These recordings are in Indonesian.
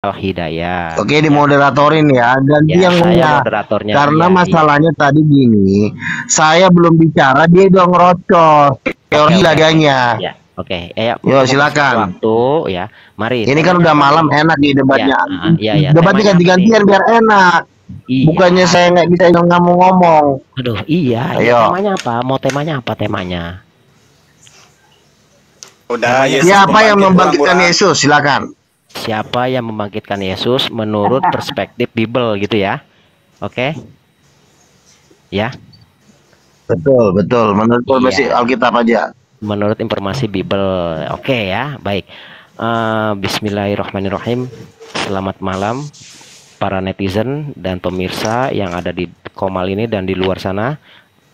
Al-Hidayah. Oke, Ya, dimoderatorin ya, ganti ya yang saya punya. moderatornya. Karena Iya, iya. masalahnya tadi gini, saya belum bicara, dia udah ngerocos. Oke, Teori oke, oke. laganya. Ya, oke. Ya, Yo, untuk mempersingkat silakan. waktu, ya. Mari, Ini kan temanya udah apa nih? malam, enak nih Ya, debatnya. ya, ya. Debatnya Temanya apa nih? ganti-gantian biar enak. Iya. Bukannya saya nggak bisa ngomong. Aduh, iya, iya. Ayo. Temanya apa? Mau temanya apa temanya? Udah, Temanya Yesus Siapa yang membangkit membangkitkan orang-orang. Yesus? Silakan. Siapa yang membangkitkan Yesus menurut perspektif Bible gitu ya? Oke. Ya, Betul, betul. Menurut informasi iya. Alkitab aja. Menurut informasi Bible. Oke ya, baik. Bismillahirrahmanirrahim. Selamat malam para netizen dan pemirsa yang ada di Komal ini dan di luar sana.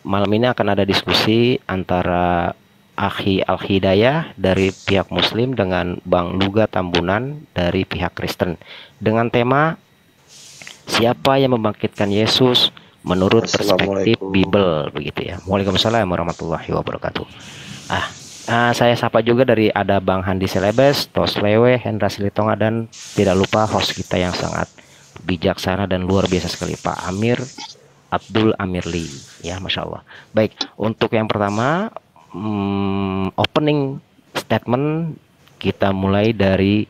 Malam ini akan ada diskusi antara Akhi Al-Hidayah dari pihak Muslim dengan Bang Luga Tambunan dari pihak Kristen dengan tema siapa yang membangkitkan Yesus menurut perspektif Bible, begitu ya. Waalaikumsalam warahmatullahi wabarakatuh. Saya sapa juga dari ada Bang Handi Selebes, Tos Lewe, Hendra Silitonga, dan tidak lupa host kita yang sangat bijaksana dan luar biasa sekali, Pak Amir Abdul Amirli, ya, Masya Allah. Baik, untuk yang pertama, opening statement kita mulai dari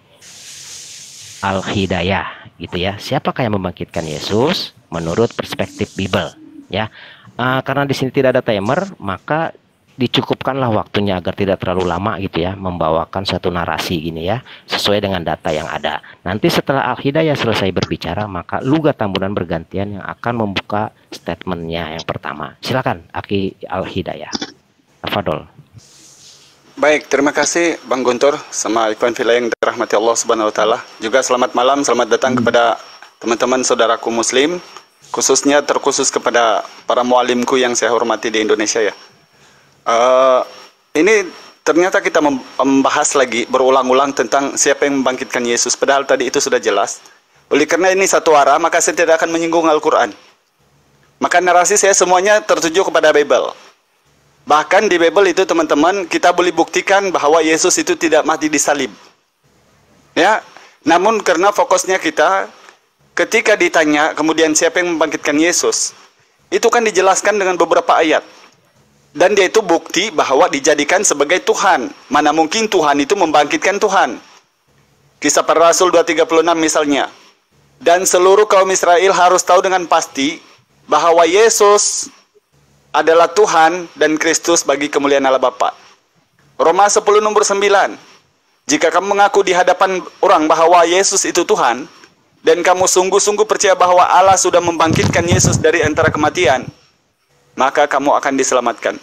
Al-Hidayah, gitu ya. Siapakah yang membangkitkan Yesus menurut perspektif Bible, ya? Karena di sini tidak ada timer, maka dicukupkanlah waktunya agar tidak terlalu lama gitu ya, membawakan satu narasi gini ya, sesuai dengan data yang ada. Nanti setelah Al-Hidayah selesai berbicara, maka Luga Tambunan bergantian yang akan membuka statementnya yang pertama. Silakan Aki Al-Hidayah. Afadol. Baik, terima kasih Bang Guntur sama Ikhwan Fillah yang dirahmati Allah Subhanahu wa taala. Juga selamat malam, selamat datang kepada teman-teman saudaraku muslim, khususnya terkhusus kepada para mualimku yang saya hormati di Indonesia ya. Ini ternyata kita membahas lagi berulang-ulang tentang siapa yang membangkitkan Yesus. Padahal tadi itu sudah jelas. Oleh karena ini satu arah, maka saya tidak akan menyinggung Al-Quran. Maka narasi saya semuanya tertuju kepada Bible. Bahkan di Bible itu teman-teman, kita boleh buktikan bahwa Yesus itu tidak mati disalib. Ya, namun karena fokusnya kita, ketika ditanya kemudian siapa yang membangkitkan Yesus, itu kan dijelaskan dengan beberapa ayat. Dan dia itu bukti bahwa dijadikan sebagai Tuhan. Mana mungkin Tuhan itu membangkitkan Tuhan. Kisah Para Rasul 2:36 misalnya. Dan seluruh kaum Israel harus tahu dengan pasti bahwa Yesus adalah Tuhan dan Kristus bagi kemuliaan Allah Bapa. Roma 10 nomor 9. Jika kamu mengaku di hadapan orang bahwa Yesus itu Tuhan, dan kamu sungguh-sungguh percaya bahwa Allah sudah membangkitkan Yesus dari antara kematian, maka kamu akan diselamatkan.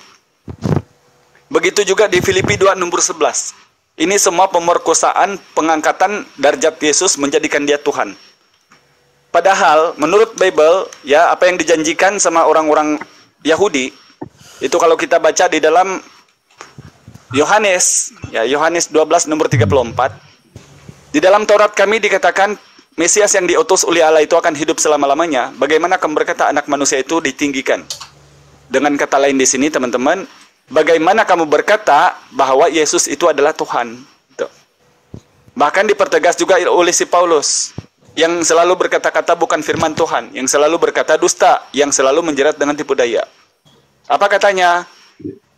Begitu juga di Filipi 2 nomor 11. Ini semua pemerkosaan pengangkatan derajat Yesus menjadikan dia Tuhan. Padahal menurut Bible, ya, apa yang dijanjikan sama orang-orang Yahudi, itu kalau kita baca di dalam Yohanes, ya, Yohanes 12 nomor 34, di dalam Taurat kami dikatakan Mesias yang diutus oleh Allah itu akan hidup selama-lamanya. Bagaimana kamu berkata anak manusia itu ditinggikan? Dengan kata lain di sini teman-teman, bagaimana kamu berkata bahwa Yesus itu adalah Tuhan? Tuh. Bahkan dipertegas juga oleh si Paulus, yang selalu berkata-kata bukan firman Tuhan, yang selalu berkata dusta, yang selalu menjerat dengan tipu daya. Apa katanya?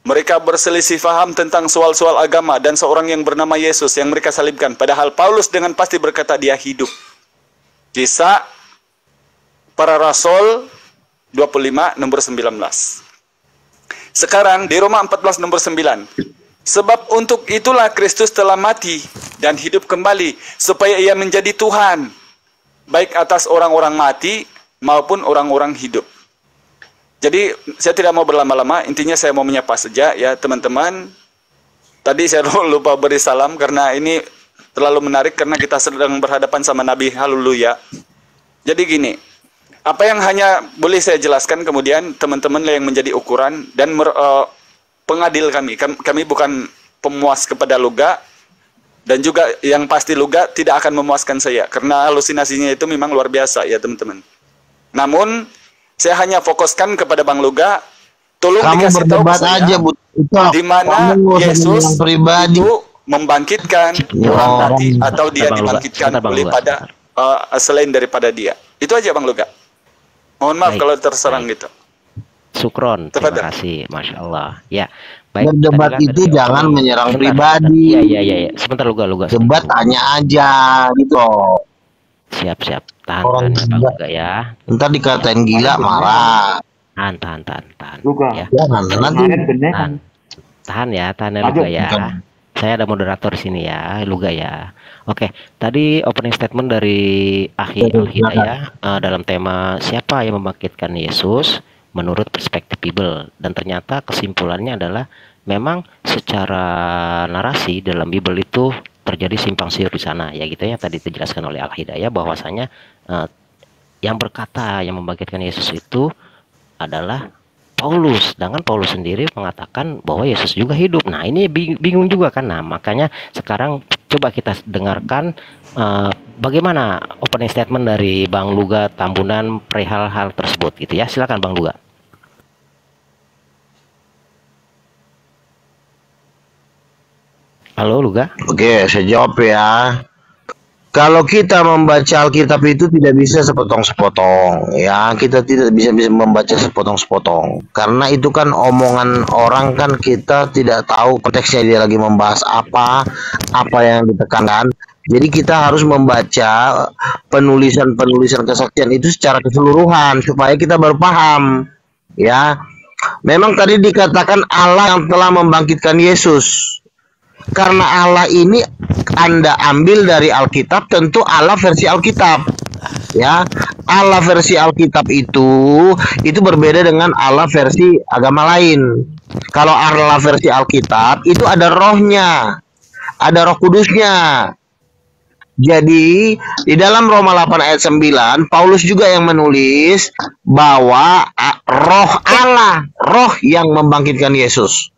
Mereka berselisih faham tentang soal-soal agama dan seorang yang bernama Yesus yang mereka salibkan. Padahal Paulus dengan pasti berkata dia hidup. Kisah Para Rasul 25 nomor 19. Sekarang di Roma 14 nomor 9. Sebab untuk itulah Kristus telah mati dan hidup kembali supaya ia menjadi Tuhan, baik atas orang-orang mati maupun orang-orang hidup. Jadi saya tidak mau berlama-lama, intinya saya mau menyapa saja ya teman-teman. Tadi saya lupa beri salam karena ini terlalu menarik karena kita sedang berhadapan sama Nabi. Haleluya. Jadi gini, apa yang hanya boleh saya jelaskan kemudian teman-teman yang menjadi ukuran dan pengadil kami. Kami bukan pemuas kepada Luga, dan juga yang pasti Luga tidak akan memuaskan saya karena halusinasinya itu memang luar biasa ya teman-teman. Namun saya hanya fokuskan kepada Bang Luga. Tolong Kamu dikasih tahu berdebat saya aja, di mana Yesus pribadi itu membangkitkan orang mati atau dia dibangkitkan oleh pada selain daripada dia. Itu aja Bang Luga. Mohon maaf Baik, kalau terserang baik. gitu. Sukron, terima Tafadhal. kasih, Masya Allah. Ya, baik. Berdebat Tadi kan itu tadi jangan opening. menyerang Sebentar, pribadi. Iya, iya, iya, iya. Sebentar, Luga, Debat sebentar. tanya aja gitu loh. Siap, siap. Tahan, Orang tahan ya, Bang gila. Luga ya. Ntar dikatain gila marah. Tahan, tahan, tahan, tahan. Luga. Ya, Jangan nanti Kemarin bener kan? tahan ya, tahan ya, Maju. Luga ya. Saya ada moderator di sini ya, Luga ya. Oke, tadi opening statement dari Akhi Al-Hidayah dalam tema siapa yang membangkitkan Yesus menurut perspektif Bible, dan ternyata kesimpulannya adalah memang secara narasi dalam Bible itu terjadi simpang siur di sana ya, gitu ya. Tadi dijelaskan oleh Al-Hidayah bahwasanya yang berkata yang membangkitkan Yesus itu adalah Paulus, sedangkan Paulus sendiri mengatakan bahwa Yesus juga hidup. Nah, ini bingung juga kan. Nah, makanya sekarang coba kita dengarkan bagaimana opening statement dari Bang Luga Tambunan perihal hal tersebut gitu ya. Silakan Bang Luga. Halo Luga. Oke, saya jawab ya. Kalau kita membaca Alkitab itu tidak bisa sepotong-sepotong, ya. Kita tidak bisa membaca sepotong-sepotong. Karena itu kan omongan orang, kan kita tidak tahu konteksnya dia lagi membahas apa yang ditekankan. Jadi kita harus membaca penulisan-penulisan kesaksian itu secara keseluruhan supaya kita baru paham, ya. Memang tadi dikatakan Allah yang telah membangkitkan Yesus. Karena Allah ini Anda ambil dari Alkitab, tentu Allah versi Alkitab. Ya, Allah versi Alkitab itu berbeda dengan Allah versi agama lain. Kalau Allah versi Alkitab itu ada rohnya, ada Roh Kudusnya. Jadi di dalam Roma 8 ayat 9 Paulus juga yang menulis bahwa roh Allah, roh yang membangkitkan Yesus.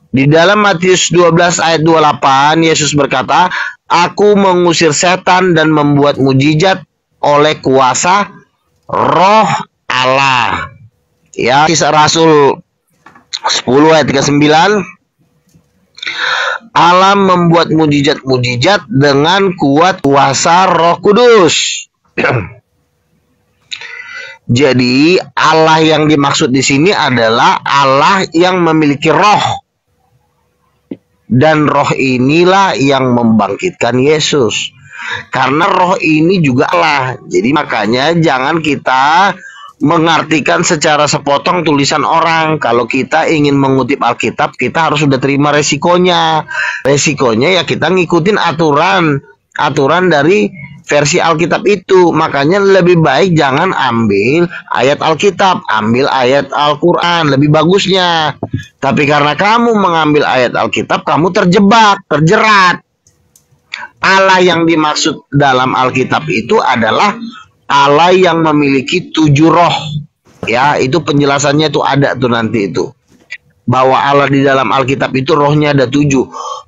Di dalam Matius 12 ayat 28 Yesus berkata, "Aku mengusir setan dan membuat mujizat oleh kuasa Roh Allah." Ya, Kisah Rasul 10 ayat 39, Allah membuat mujizat-mujizat dengan kuat kuasa Roh Kudus. Jadi Allah yang dimaksud di sini adalah Allah yang memiliki roh. Dan roh inilah yang membangkitkan Yesus. Karena roh ini juga Allah. Jadi makanya jangan kita mengartikan secara sepotong tulisan orang. Kalau kita ingin mengutip Alkitab, kita harus sudah terima resikonya. Resikonya ya kita ngikutin aturan dari versi Alkitab itu. Makanya lebih baik jangan ambil ayat Alkitab, ambil ayat Al-Quran, lebih bagusnya. Tapi karena kamu mengambil ayat Alkitab, kamu terjerat. Allah yang dimaksud dalam Alkitab itu adalah Allah yang memiliki 7 roh. Ya, itu penjelasannya tuh ada tuh nanti itu. Bahwa Allah di dalam Alkitab itu rohnya ada 7.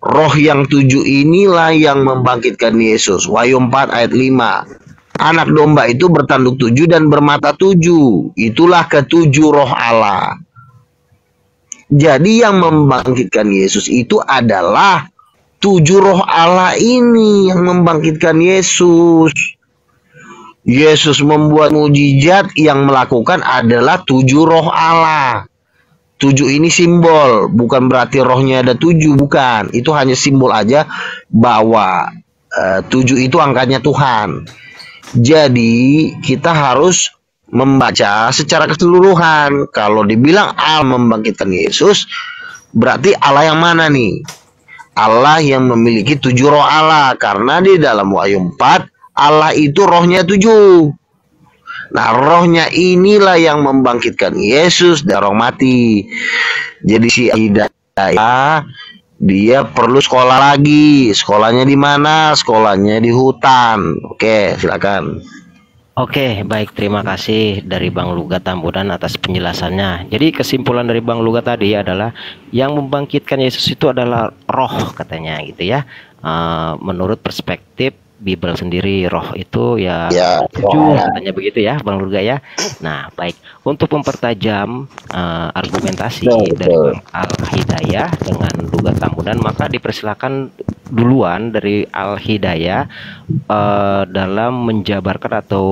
Roh yang 7 inilah yang membangkitkan Yesus. Wahyu 4 ayat 5. Anak domba itu bertanduk 7 dan bermata 7. Itulah ketujuh roh Allah. Jadi yang membangkitkan Yesus itu adalah 7 roh Allah ini yang membangkitkan Yesus. Yesus membuat mujizat, yang melakukan adalah 7 roh Allah. 7 ini simbol, bukan berarti rohnya ada 7, bukan. Itu hanya simbol aja bahwa 7 itu angkanya Tuhan. Jadi kita harus membaca secara keseluruhan. Kalau dibilang Allah membangkitkan Yesus, berarti Allah yang mana nih? Allah yang memiliki 7 roh Allah. Karena di dalam Wahyu 4 Allah itu rohnya 7. Nah, rohnya inilah yang membangkitkan Yesus dari orang mati. Jadi si Hidayah dia perlu sekolah lagi. Sekolahnya di mana? Sekolahnya di hutan. Oke, silakan. Oke, baik, terima kasih dari Bang Luga Tambunan atas penjelasannya. Jadi kesimpulan dari Bang Luga tadi adalah yang membangkitkan Yesus itu adalah roh katanya gitu ya. Menurut perspektif Bible sendiri roh itu ya 7 katanya begitu ya Bang Luga ya. Nah, baik, untuk mempertajam argumentasi dari Bang Al-Hidayah dengan Luga Tambunan, maka dipersilakan duluan dari Al-Hidayah dalam menjabarkan atau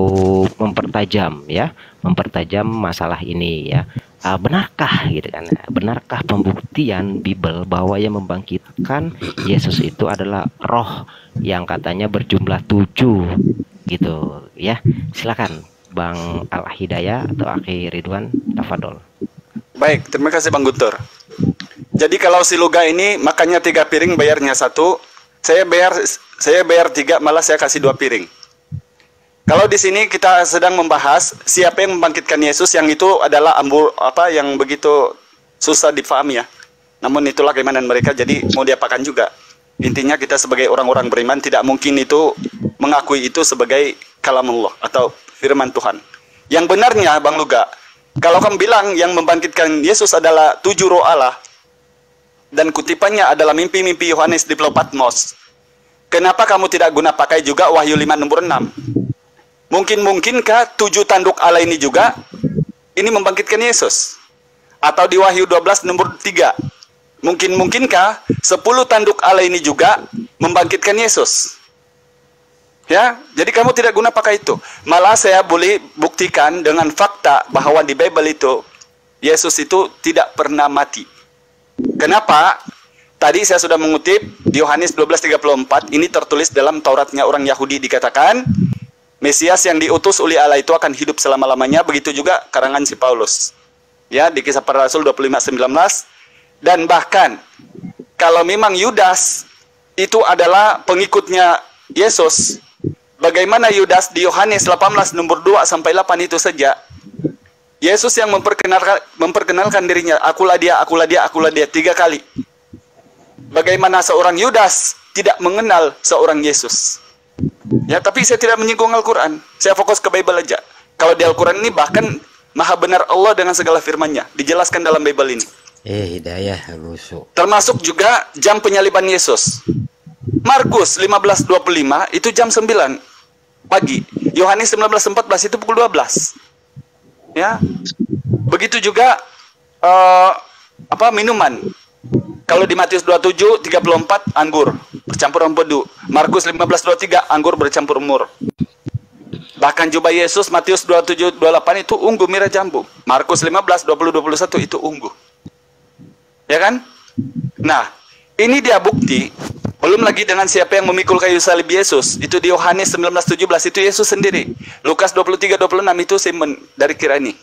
mempertajam masalah ini ya. Benarkah gitu kan? Benarkah pembuktian Bible bahwa yang membangkitkan Yesus itu adalah roh yang katanya berjumlah 7 gitu ya. Silakan Bang Al-Hidayah atau Akhi Ridwan, tafadol. Baik, terima kasih Bang Guntur. Jadi kalau si Luga ini makannya 3 piring, bayarnya 1. Saya bayar 3, malah saya kasih 2 piring. Kalau di sini kita sedang membahas siapa yang membangkitkan Yesus, yang itu adalah yang begitu susah difahami ya. Namun itulah keimanan mereka, jadi mau diapakan juga. Intinya kita sebagai orang-orang beriman tidak mungkin itu mengakui itu sebagai kalamullah atau firman Tuhan. Yang benarnya Bang Luga, kalau kamu bilang yang membangkitkan Yesus adalah 7 roh Allah dan kutipannya adalah mimpi-mimpi Yohanes di Pulau Patmos, kenapa kamu tidak guna pakai juga Wahyu 5 nomor 6? Mungkinkah 7 tanduk Allah ini juga ini membangkitkan Yesus? Atau di Wahyu 12 nomor 3, mungkinkah 10 tanduk Allah ini juga membangkitkan Yesus? Ya, jadi kamu tidak guna pakai itu. Malah saya boleh buktikan dengan fakta bahwa di Bible itu Yesus itu tidak pernah mati. Kenapa? Tadi saya sudah mengutip di Yohanes 12:34, ini tertulis dalam Tauratnya orang Yahudi, dikatakan Mesias yang diutus oleh Allah itu akan hidup selama-lamanya. Begitu juga karangan si Paulus. Ya, di Kisah Para Rasul 25:19. Dan bahkan kalau memang Yudas itu adalah pengikutnya Yesus, bagaimana Yudas di Yohanes 18 nomor 2 sampai 8 itu saja Yesus yang memperkenalkan dirinya, akulah dia, 3 kali. Bagaimana seorang Yudas tidak mengenal seorang Yesus? Ya, tapi saya tidak menyinggung Al-Quran. Saya fokus ke Bible aja. Kalau di Al-Quran ini bahkan maha benar Allah dengan segala firman-Nya. Dijelaskan dalam Bible ini. Hidayah busuk. Termasuk juga jam penyaliban Yesus. Markus 15:25 itu jam 9 pagi. Yohanes 19:14 itu pukul 12. Ya. Begitu juga minuman. Kalau di Matius 27:34 anggur bercampur empedu. Markus 15:23 anggur bercampur mur. Bahkan jubah Yesus Matius 27:28 itu ungu merah jambu. Markus 15:20-21 itu ungu. Ya kan? Nah, ini dia bukti. Belum lagi dengan siapa yang memikul kayu salib Yesus. Itu di Yohanes 19:17 itu Yesus sendiri. Lukas 23:26 itu Simon dari Kirani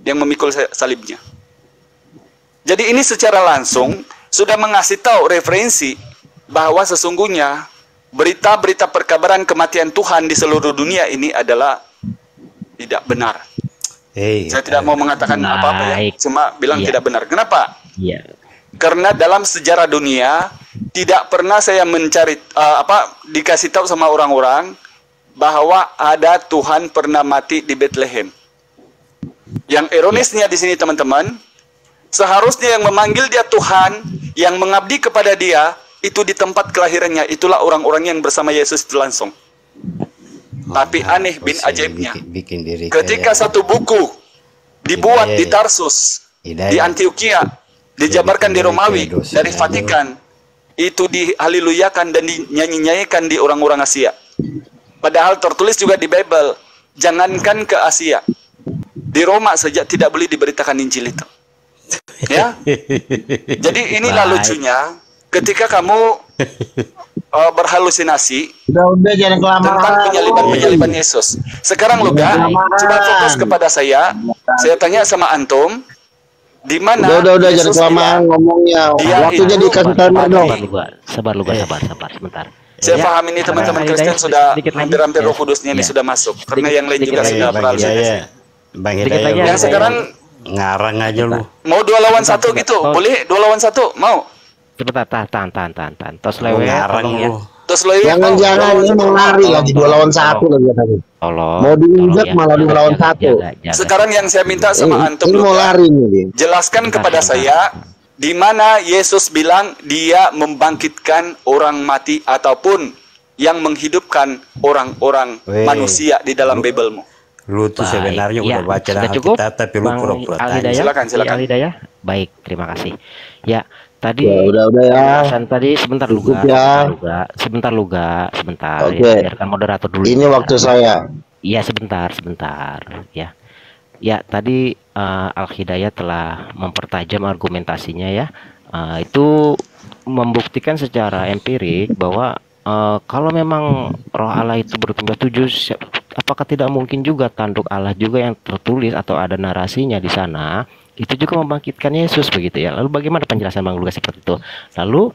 yang memikul salibnya. Jadi ini secara langsung sudah mengasih tahu referensi bahwa sesungguhnya berita-berita perkabaran kematian Tuhan di seluruh dunia ini adalah tidak benar. Saya tidak mau mengatakan apa-apa ya, cuma bilang tidak benar. Kenapa? Iya. Karena dalam sejarah dunia tidak pernah saya mencari dikasih tahu sama orang-orang bahwa ada Tuhan pernah mati di Bethlehem. Yang ironisnya di sini teman-teman, seharusnya yang memanggil dia Tuhan, yang mengabdi kepada dia, itu di tempat kelahirannya, itulah orang-orang yang bersama Yesus itu langsung. Tapi aneh bin ajaibnya, ketika satu buku dibuat di Tarsus, di Antioquia, dijabarkan di Romawi, dari Vatikan, itu dihaleluyakan dan dinyanyi-nyanyikan di orang-orang Asia. Padahal tertulis juga di Bible, jangankan ke Asia, di Roma saja tidak boleh diberitakan Injil itu. Ya, jadi inilah lucunya ketika kamu berhalusinasi jangan tentang penyaliban Yesus. Sekarang Luga, coba fokus kepada saya. Saya tanya sama antum, di mana udah jangan Yesus kelamaan ngomongnya. Waktunya dikasih timer dong. Sabar sebentar. Saya paham ini teman-teman Kristen sudah hampir Roh Kudusnya ini sudah masuk. Karena yang lain juga sudah berhalusinasi. Bang Hidayah, yang sekarang ngarang aja lu. Mau 2 lawan 1 gitu? Boleh 2 lawan 1? Mau? Sebentar, tahan. Tos lewe Ngarang ya. lu. Terus lo Jangan ini mau lari lagi 2 lawan 1 lagi tadi. Mau diinjak malah 2 lawan 1. Sekarang yang saya minta sama antum, ini mau lari nih. Jelaskan kepada saya di mana Yesus bilang dia membangkitkan orang mati ataupun yang menghidupkan orang-orang manusia di dalam Bible-mu. Lu tuh sebenarnya udah baca sudah cukup, Alkitab tapi lu pura-pura tanya. Silakan. Al-Hidayah. Baik, terima kasih. Ya, Tadi Ya, udah ya. penjelasan tadi sebentar Cukup Luga, ya. sebentar Luga, sebentar Oke. ya, biarkan moderator dulu. Ini waktu saya. Iya sebentar ya. Ya tadi Al Hidayah telah mempertajam argumentasinya ya. Itu membuktikan secara empirik bahwa kalau memang Roh Allah itu bertugas tujuh, apakah tidak mungkin juga tanduk Allah juga yang tertulis atau ada narasinya di sana itu juga membangkitkan Yesus begitu ya. Lalu bagaimana penjelasan Bang Lugas seperti itu? Lalu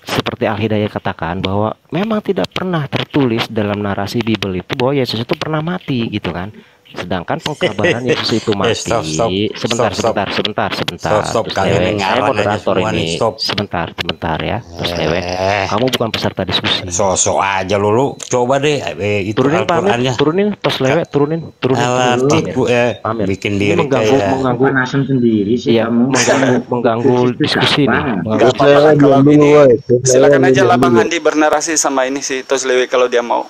seperti Al Hidayah katakan bahwa memang tidak pernah tertulis dalam narasi Bible itu bahwa Yesus itu pernah mati gitu kan. Sedangkan pengkabaran Yesus itu mati. Sebentar. Terus Lewe, saya moderator ini. Sebentar ya. Terus Lewe, kamu bukan peserta diskusi. Sosok aja lu. Coba deh itu Al-Qur'annya. Turunin, terus Lewe, turunin. Bikin diri mengganggu panasan sendiri sih kamu. Mengganggu diskusi nih. Enggak apa-apa kalau ini. Silakan aja lah Bang Andi bernarasi sama ini si Tos Lewe kalau dia mau.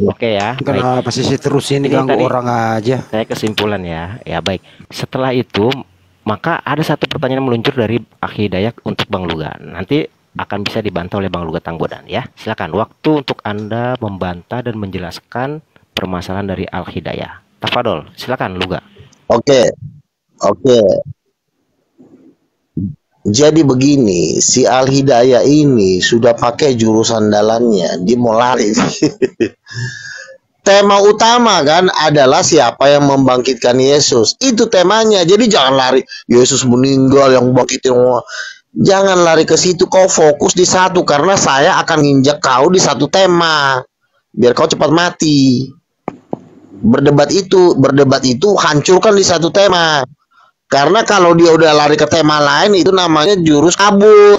Oke ya. Kenapa sih terus ini ganggu orang aja? Saya kesimpulan ya baik. Setelah itu maka ada satu pertanyaan meluncur dari Al Hidayah untuk Bang Luga. Nanti akan bisa dibantah oleh Bang Luga Tanggodan ya. Silakan waktu untuk Anda membantah dan menjelaskan permasalahan dari Al Hidayah. Tafadol, silakan Luga. Oke. Jadi begini, si Al Hidayah ini sudah pakai jurusan dalamnya, dia mau lari. Tema utama kan adalah siapa yang membangkitkan Yesus. Itu temanya. Jadi jangan lari. Yesus meninggal yang bangkitin. Jangan lari ke situ. Kau fokus di satu. Karena saya akan nginjak kau di satu tema. Biar kau cepat mati. Berdebat itu hancurkan di satu tema. Karena kalau dia udah lari ke tema lain itu namanya jurus kabur.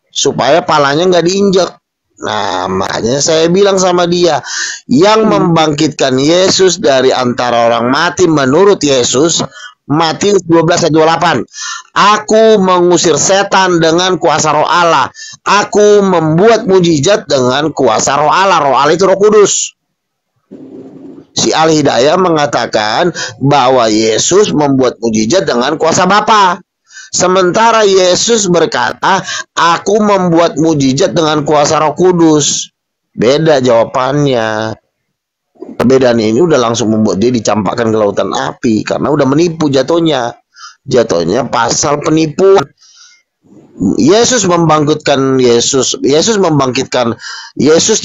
Supaya palanya nggak diinjak. Nah, makanya saya bilang sama dia, yang membangkitkan Yesus dari antara orang mati menurut Yesus, Matius 12:28. Aku mengusir setan dengan kuasa Roh Allah. Aku membuat mujizat dengan kuasa Roh Allah. Roh Allah itu Roh Kudus. Si Al Hidayah mengatakan bahwa Yesus membuat mujizat dengan kuasa Bapa. Sementara Yesus berkata, aku membuat mujizat dengan kuasa Roh Kudus. Beda jawabannya. Perbedaan ini udah langsung membuat dia dicampakkan ke lautan api. Karena udah menipu jatuhnya. Jatuhnya pasal penipuan. Yesus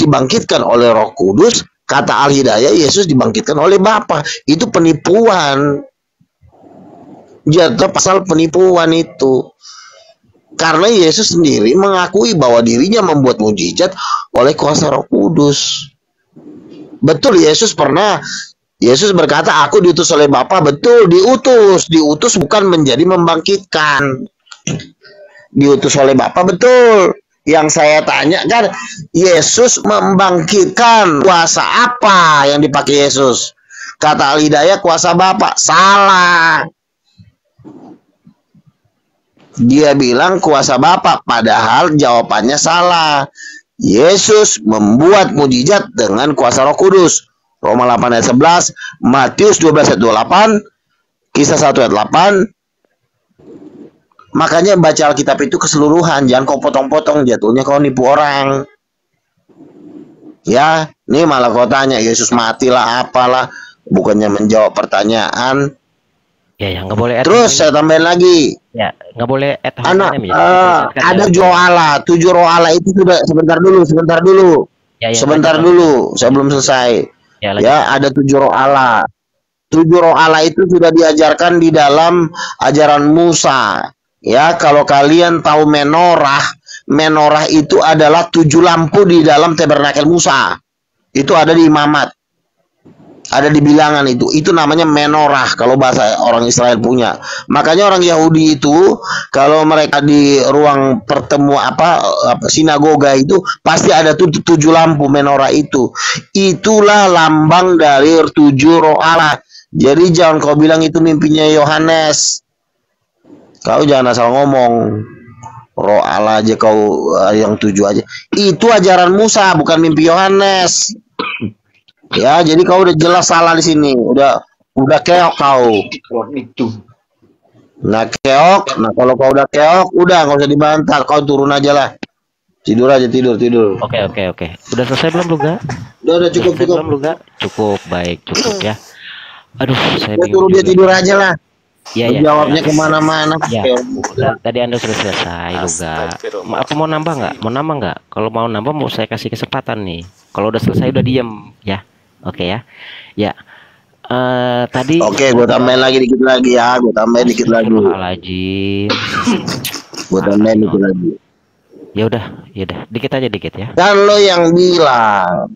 dibangkitkan oleh Roh Kudus. Kata Al Hidayah, Yesus dibangkitkan oleh Bapa. Itu penipuan. Jatuh pasal penipuan itu. Karena Yesus sendiri mengakui bahwa dirinya membuat mujizat oleh kuasa Roh Kudus. Betul, Yesus berkata, aku diutus oleh Bapa. Betul, diutus bukan menjadi membangkitkan. Diutus oleh Bapa, betul. Yang saya tanya kan, Yesus membangkitkan kuasa apa yang dipakai Yesus? Kata Al Hidayah, kuasa Bapa. Salah. Dia bilang kuasa Bapa, padahal jawabannya salah. Yesus membuat mujizat dengan kuasa Roh Kudus. Roma 8 ayat 11, Matius 12 ayat 28, Kisah 1 ayat 8. Makanya baca Alkitab itu keseluruhan, jangan kau potong-potong, jatuhnya kau nipu orang. Ya, ini malah kau tanya Yesus matilah apalah, bukannya menjawab pertanyaan. Ya, nggak boleh. Terus saya tambahin lagi. Ya, nggak boleh. Ada 7 roh Allah. 7 roh Allah itu sudah sebentar dulu. Sebentar dulu, saya belum selesai. Ya, ada 7 roh Allah. 7 roh Allah itu sudah diajarkan di dalam ajaran Musa. Ya, kalau kalian tahu menorah itu adalah 7 lampu di dalam tabernakel Musa. Itu ada di imamat. Ada di bilangan itu namanya menorah kalau bahasa orang Israel punya. Makanya orang Yahudi itu kalau mereka di ruang pertemuan sinagoga itu pasti ada 7 lampu menorah itu. Itulah lambang dari 7 roh Allah. Jadi jangan kau bilang itu mimpinya Yohanes. Kau jangan asal ngomong. Roh Allah aja kau yang 7 aja. Itu ajaran Musa bukan mimpi Yohanes. Ya, jadi kau udah jelas salah di sini. Udah keok kau. Nah keok, nah kalau kau udah keok, udah nggak usah dibantah, kau turun aja lah, tidur aja, tidur. Oke. Udah selesai belum Luga? Udah cukup. Belum Luga? Cukup, baik, cukup ya. Aduh, saya Udah bingung turun dia juga. tidur aja lah. Iya. Jawabnya kemana-mana. Ya, tadi Anda sudah selesai, Luga. Apa mau nambah nggak? Kalau mau nambah, mau saya kasih kesempatan nih. Kalau udah selesai, udah diem, ya. Oke ya. Ya. Tadi. Oke, gue tambahin lagi dikit lagi ya. Gue tambahin dikit lagi. Gue tambahin dikit lagi. Ya udah, dikit aja ya. Kan lo yang bilang.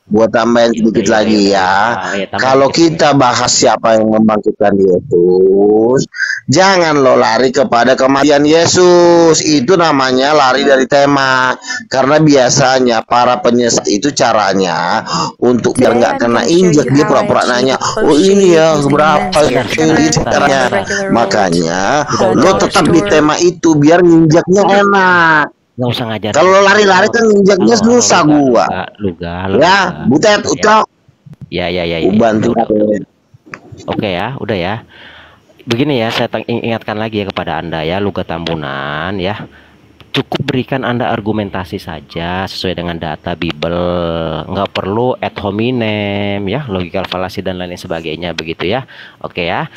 Gue tambahin sedikit lagi ya. Kalau kita bahas siapa yang membangkitkan Yesus, jangan lo lari kepada kematian Yesus. Itu namanya lari dari tema. Karena biasanya para penyesat itu caranya untuk biar nggak kena injek, dia pura-pura nanya, oh ini ya berapa ini caranya. Makanya lo tetap di tema itu biar nginjaknya enak. Nggak usah ngajar. Kalau lari-lari kan nginjaknya susah gua. Luga. Ya, butet, ucok. Ya. Bantu. Oke ya, udah ya. Begini ya, saya ingatkan lagi ya kepada Anda ya, Luga Tambunan ya. Cukup berikan Anda argumentasi saja sesuai dengan data Bible. Nggak perlu ad hominem ya, logikal falasi dan lain sebagainya begitu ya. Oke ya.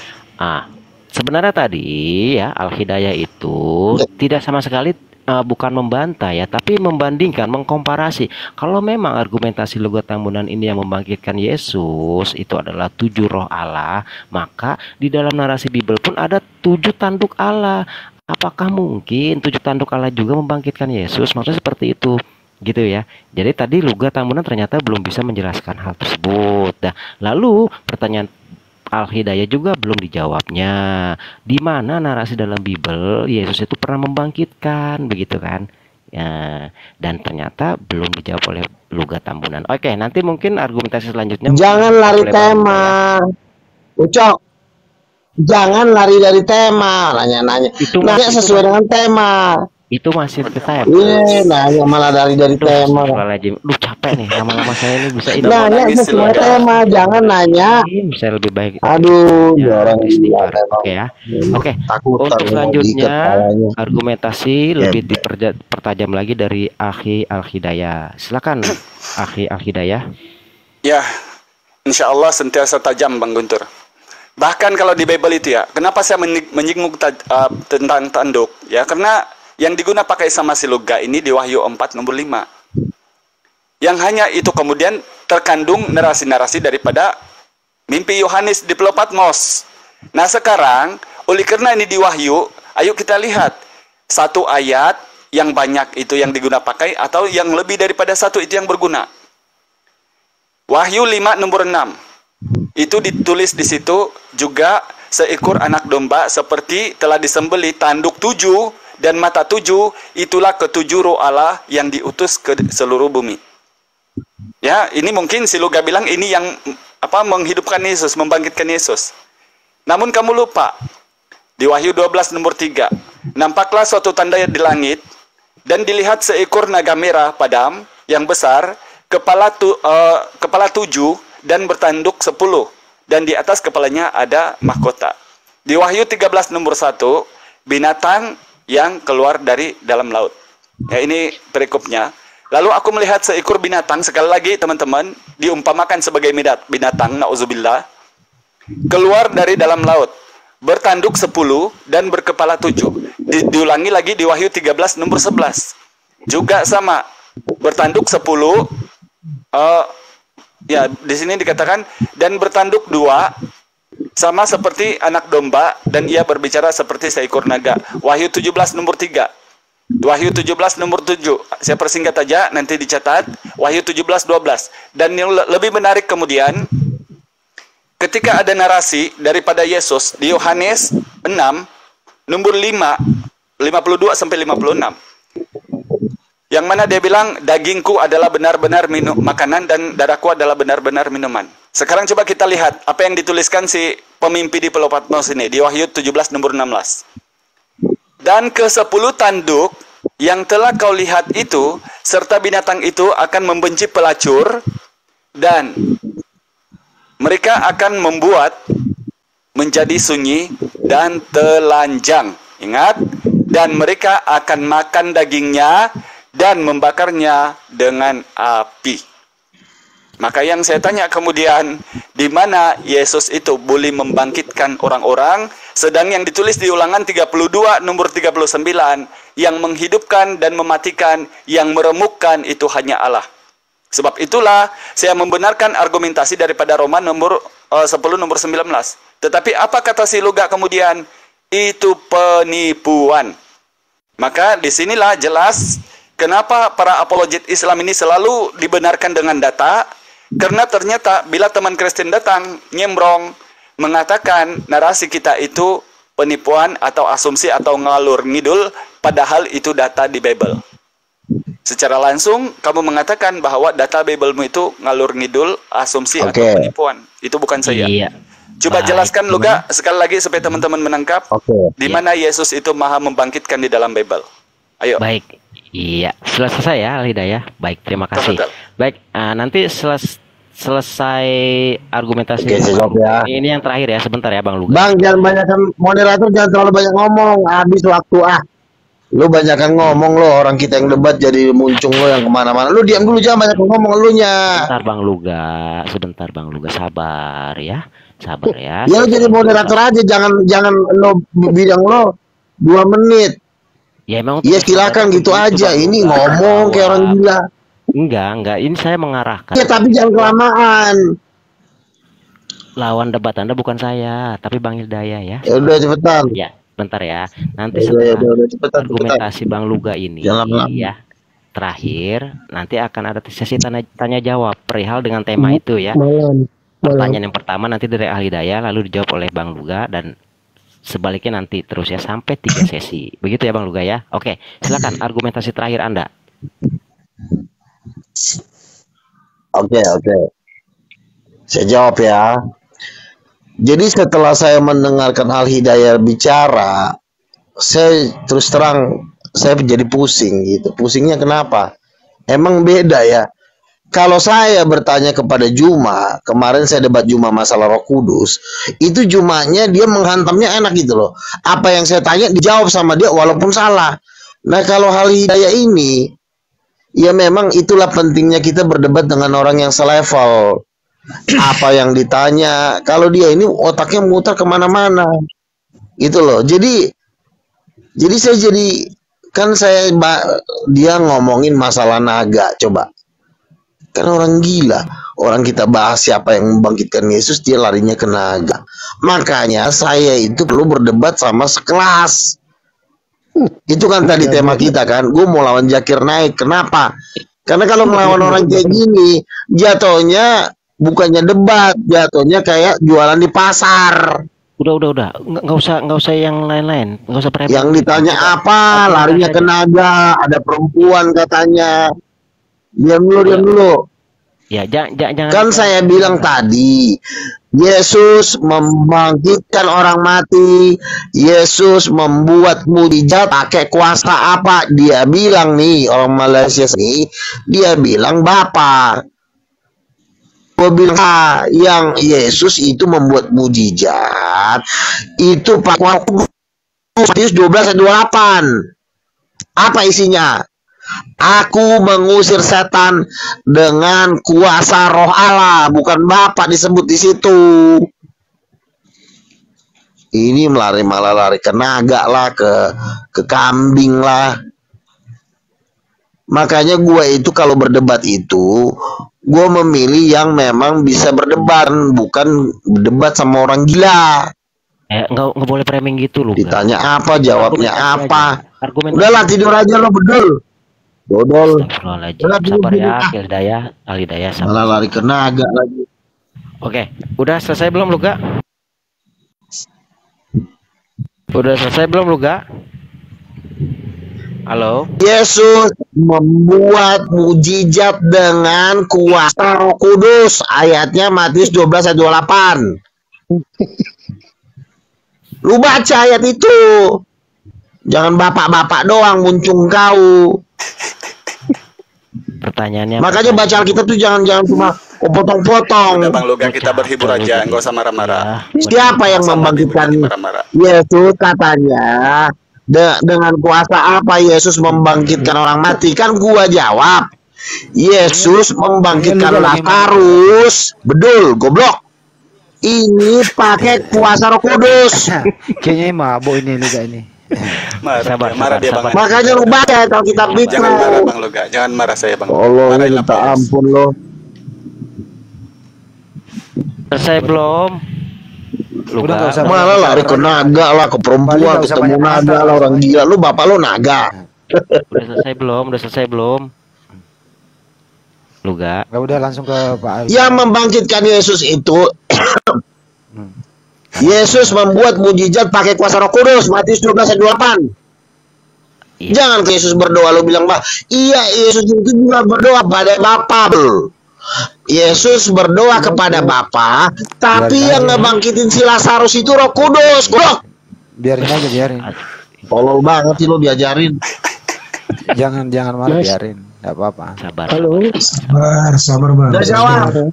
Sebenarnya tadi ya Al-Hidayah itu tidak sama sekali bukan membantah ya, tapi membandingkan, mengkomparasi. Kalau memang argumentasi Luga Tambunan ini yang membangkitkan Yesus itu adalah 7 roh Allah, maka di dalam narasi Bible pun ada 7 tanduk Allah. Apakah mungkin 7 tanduk Allah juga membangkitkan Yesus? Maksudnya seperti itu, gitu ya. Jadi tadi Luga Tambunan ternyata belum bisa menjelaskan hal tersebut. Nah, lalu pertanyaan Al-Hidayah juga belum dijawabnya. Di mana narasi dalam Bible Yesus itu pernah membangkitkan, begitu kan? Ya, dan ternyata belum dijawab oleh Luga Tambunan. Oke, nanti mungkin argumentasi selanjutnya. Jangan lari tema, Ucok. Jangan lari dari tema, nanya-nanya. Nanya sesuai dengan tema. Itu masih kita ya. Iya, nanya malah dari tema. Lu capek nih, lama-lama saya ini bisa ini. Nanya sesuai tema, jangan nanya. Saya lebih baik. Aduh, orang Oke ya. Oke. Untuk selanjutnya argumentasi lebih dipertajam lagi dari Akhi Al-Hidayah. Silakan Akhi Al-Hidayah. Ya, insya Allah sentiasa tajam Bang Guntur. Bahkan kalau di Bible itu ya, kenapa saya menyinggung tentang tanduk? Ya, karena yang digunakan pakai sama si Luga ini di Wahyu 4 nomor 5. Yang hanya itu kemudian terkandung narasi-narasi daripada mimpi Yohanes di Pulau Patmos. Nah sekarang, oleh karena ini di Wahyu, ayo kita lihat satu ayat yang banyak itu yang digunakan pakai atau yang lebih daripada satu itu yang berguna. Wahyu 5 nomor 6. Itu ditulis di situ juga seekor anak domba seperti telah disembelih, tanduk 7 dan mata 7, itulah ketujuh roh Allah yang diutus ke seluruh bumi. Ya, ini mungkin si Luga bilang ini yang menghidupkan Yesus, membangkitkan Yesus. Namun kamu lupa di Wahyu 12 nomor 3, nampaklah suatu tanda di langit dan dilihat seekor naga merah padam yang besar, kepala 7 dan bertanduk 10, dan di atas kepalanya ada mahkota. Di Wahyu 13 nomor 1, binatang yang keluar dari dalam laut. Ya, ini perikopnya. Lalu aku melihat seekor binatang, sekali lagi teman-teman, diumpamakan sebagai binatang, na'udzubillah, keluar dari dalam laut, bertanduk 10 dan berkepala 7. Diulangi lagi di Wahyu 13 nomor 11. Juga sama, bertanduk 10, ya di sini dikatakan, dan bertanduk 2, sama seperti anak domba, dan ia berbicara seperti seekor naga. Wahyu 17 nomor 3. Wahyu 17 nomor 7. Saya persingkat aja, nanti dicatat. Wahyu 17 12. Dan yang lebih menarik kemudian, ketika ada narasi daripada Yesus di Yohanes 6 nomor 5 52 sampai 56. Yang mana dia bilang, dagingku adalah benar-benar makanan dan darahku adalah benar-benar minuman. Sekarang coba kita lihat apa yang dituliskan si pemimpi di Pulau Patmos ini di Wahyu 17 nomor 16. Dan ke-10 tanduk yang telah kau lihat itu, serta binatang itu akan membenci pelacur, dan mereka akan membuat menjadi sunyi dan telanjang. Ingat, dan mereka akan makan dagingnya dan membakarnya dengan api. Maka yang saya tanya kemudian, di mana Yesus itu boleh membangkitkan orang-orang, sedang yang ditulis di Ulangan 32 nomor 39, yang menghidupkan dan mematikan, yang meremukkan itu hanya Allah. Sebab itulah saya membenarkan argumentasi daripada Roma nomor 10 nomor 19. Tetapi apa kata si Luga kemudian? Itu penipuan. Maka disinilah jelas kenapa para apologet Islam ini selalu dibenarkan dengan data. Karena ternyata bila teman Kristen datang nyembrong mengatakan narasi kita itu penipuan atau asumsi atau ngalur ngidul, padahal itu data di Bible. Secara langsung kamu mengatakan bahwa data Biblemu itu ngalur ngidul, asumsi atau penipuan. Itu bukan saya. Iya. Coba jelaskan Luga sekali lagi supaya teman-teman menangkap di mana Yesus itu maha membangkitkan di dalam Bible. Ayo. Baik. Iya, selesai ya Al-Hidayah. Baik, terima kasih. Baik, nanti selesai argumentasi. Ya. Ini yang terakhir ya, sebentar ya Bang Luga. Bang, jangan banyakkan moderator, jangan terlalu banyak ngomong, habis waktu Lu banyakkan ngomong lo, orang kita yang debat jadi muncung lo yang kemana-mana. Lu diam dulu, jangan banyak ngomong elunya. Sebentar Bang Luga, sabar ya. Ya lu jadi moderator aja, jangan lo bilang lo 2 menit. Ya emang. Iya silakan gitu aja. Ini ngomong kayak orang gila. Enggak. Ini saya mengarahkan. Ya tapi jangan kelamaan. Lawan debat Anda bukan saya, tapi Bang Hidayah ya. Ya udah cepetan. Ya, bentar ya. Nanti setelah argumentasi Bang Luga ini ya terakhir, nanti akan ada sesi tanya jawab perihal dengan tema itu ya. Pertanyaan yang pertama nanti dari Al-Hidayah, lalu dijawab oleh Bang Luga, dan sebaliknya nanti terus ya sampai 3 sesi. Begitu ya Bang Luga ya. Oke, silakan argumentasi terakhir Anda. Oke. Saya jawab ya. Jadi setelah saya mendengarkan Al-Hidayah bicara, saya terus terang saya menjadi pusing gitu. Pusingnya kenapa? Emang beda ya. Kalau saya bertanya kepada Juma, kemarin saya debat Juma masalah Roh Kudus, itu Jumanya dia menghantamnya enak gitu loh. Apa yang saya tanya dijawab sama dia walaupun salah. Nah kalau hal hidayah ini, ya memang itulah pentingnya kita berdebat dengan orang yang selevel. Apa yang ditanya, kalau dia ini otaknya muter kemana-mana, gitu loh. Jadi dia ngomongin masalah naga, coba. Kan orang gila. Orang kita bahas siapa yang membangkitkan Yesus, dia larinya ke naga. Makanya saya itu perlu berdebat sama sekelas. Itu kan tadi tema kita kan. Gue mau lawan Zakir Naik. Kenapa? Karena kalau melawan orang kayak gini, jatuhnya bukannya debat, jatuhnya kayak jualan di pasar. Udah. Nggak usah yang lain-lain. Nggak usah yang ditanya apa, larinya ke naga. Ada perempuan katanya. Diam dulu. Ya, jangan. Kan saya bilang tadi, Yesus membangkitkan orang mati, Yesus membuat mujizat pakai kuasa apa? Dia bilang nih, orang Malaysia ini, dia bilang Bapa. Gue bilang yang Yesus itu membuat mujizat, itu pakai Matius 12 ayat 28. Apa isinya? Aku mengusir setan dengan kuasa Roh Allah, bukan Bapa disebut di situ. Ini malah lari ke naga lah, ke kambing lah. Makanya gue itu kalau berdebat itu, gue memilih yang memang bisa berdebat, bukan berdebat sama orang gila. Nggak boleh framing gitu loh. Ditanya apa, jawabnya apa. Udahlah tidur aja lo bedul. Dodol. Sabar ya, Al-Hidayah. Malah lari ke naga lagi. Oke, udah selesai belum Luga? Halo? Yesus membuat mujizat dengan kuasa Roh Kudus. Ayatnya Matius 12 ayat 28. Lu baca ayat itu. Jangan bapak-bapak doang muncung kau. Pertanyaannya. Makanya baca Alkitab tuh jangan cuma potong-potong. Udah Bang Loga, kita berhibur aja, nggak usah marah-marah. Siapa yang membangkitkan Yesus katanya? Dengan kuasa apa Yesus membangkitkan orang mati? Kan gua jawab, Yesus membangkitkan Lazarus. Bedul, goblok. Ini pakai kuasa Roh Kudus. Kayaknya mabuk ini juga ini. Marah dia Bang. Makanya lu baca kalau kitab itu. Jangan marah Bang Loga, jangan marah saya Bang. Allah, Marahin minta apa? ampun lo. Selesai belum? Udah nggak usah. Malah lari ke naga lah, ke perempuan, ketemu naga lah, orang gila. Lu bapak lu naga. Udah selesai belum? Udah selesai belum? Lu gak? Udah langsung ke Pak Ali. Yang membangkitkan Yesus itu Yesus membuat mujizat pakai kuasa Roh Kudus. Matius 12 ayat 28. Iya. Jangan ke Yesus berdoa lu bilang, Pak, iya Yesus itu juga berdoa pada Bapa. Yesus berdoa kepada Bapa, tapi yang ngebangkitin si Lazarus itu Roh Kudus. Goblok. Biarin aja, biarin. Tolol banget sih lu diajarin. Jangan marah, biarin. Enggak apa-apa. Sabar. Sabar bang. Udah jawab.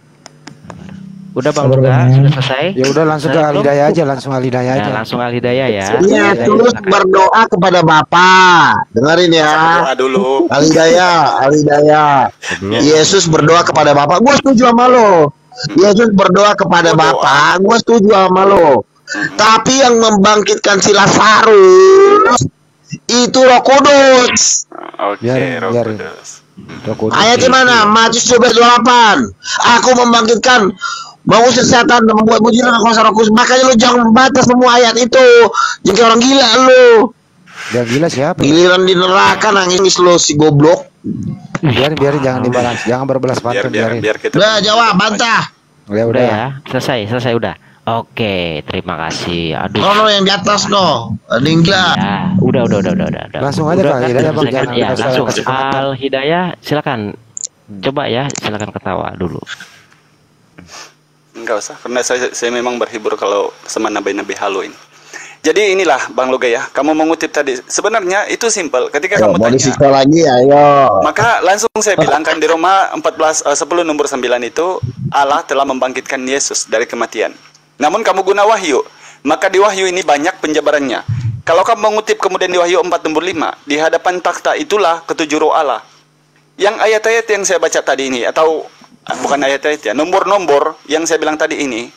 Udah Bang Loga, sudah selesai? Ya udah langsung ke Alidaya aja, langsung Alidaya aja. Langsung Alidaya ya. Yesus berdoa kepada Bapa. Dengerin ya. Doa dulu. Alidaya. Yesus berdoa kepada Bapa. Gue setuju sama lo. Yesus berdoa kepada Bapa. Gue setuju sama lo. Tapi yang membangkitkan si Lazarus itu Roh Kudus. Oke, Roh biarin. Kudus. Ayatnya mana? Matius 12:28. Aku membangkitkan, mengusir setan dan membuat mujizat dengan kuasa Roh Kudus. Makanya lu jangan membaca semua ayat itu. Jangan kayak orang gila lu. Yang gila siapa? Giliran di neraka nangis lu si goblok. Biarin jangan dibalas, jangan berbelas pantun, biarin. Biar kita. Udah jawab, bantah. Udah ya, selesai udah. Oke, terima kasih. Aduh. Kono yang di atas no. Ada yang gila. Ya, udah. Langsung aja, Pak. Hidayah, Bang. Jangan Ya, kita langsung. kasih komentar. Al Hidayah, silakan. Coba ya, silakan ketawa dulu. Enggak usah, karena saya memang berhibur kalau sama nabi-nabi halu ini. Jadi inilah Bang Loga ya, kamu mengutip tadi. Sebenarnya itu simpel. Ketika kamu Mau tanya, disiksa lagi ya, ayo. maka langsung saya bilangkan di Roma 10 nomor 9 itu Allah telah membangkitkan Yesus dari kematian. Namun kamu guna wahyu, maka di wahyu ini banyak penjabarannya. Kalau kamu mengutip kemudian di wahyu 4 nomor 5, di hadapan takhta itulah ketujuh roh Allah. Yang ayat-ayat yang saya baca tadi ini, atau bukan ayat-ayat ya, nomor-nomor yang saya bilang tadi ini,